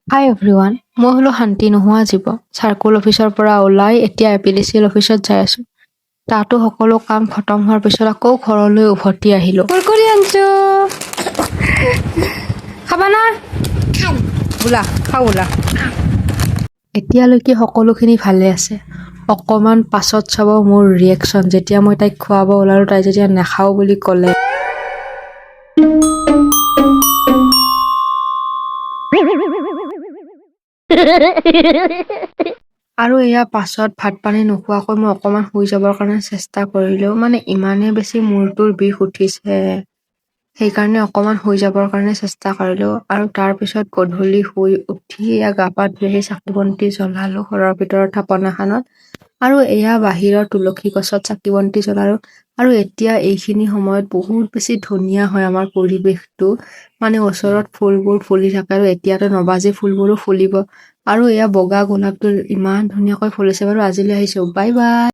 হাই everyone, মই হলো শান্তি নোহোৱা জীৱ। চাৰ্কুল অফিচৰ পৰা ওলাই এতিয়া এপিডিচিএল অফিচত যাই আছো। তাতো সকলো কাম খতম হোৱাৰ পিছত আকৌ ঘৰলৈ উভতি আহিলো। কুৰকুৰি আনছো, খাবা না? বোলা খাও বোলা। এতিয়ালৈকে সকলোখিনি ভালে আছে। অকমান পাছত চাব মোৰ ৰিয়েকশ্যন যেতিয়া মই তাইক খুৱাব ওলালো, তাই যেতিয়া নাখাও বুলি ক'লে। আৰু এয়া পাছত ভাত পানী নোখোৱাকৈ মই অকমান শুই যাবৰ কাৰণে চেষ্টা কৰিলেও ইমানেই বেছি মূৰটোৰ বিষ উঠিছে, সেইকাৰণে অকমান শুই যাবৰ কাৰণে চেষ্টা কৰিলো। আৰু তাৰ পিছত গধূলি শুই উঠি এয়া গা পা ধুই আহি চাকি বন্তি জ্বলালো ঘৰৰ ভিতৰত থাপনাখনত। আৰু এয়া বাহিৰৰ তুলসী গছত চাকি বন্তি জ্বলালো। আৰু এতিয়া এইখিনি সময়ত বহুত বেছি ধুনীয়া হয় আমাৰ পৰিৱেশটো। ওচৰত ফুলবোৰ ফুলি থাকে আৰু এতিয়াতো নবাজি ফুলবোৰো ফুলিব। আৰু এয়া বগা গোলাপটো ইমান ধুনীয়াকৈ ফুলিছে বাৰু। আজিলৈ আহিছো, বাই বাই।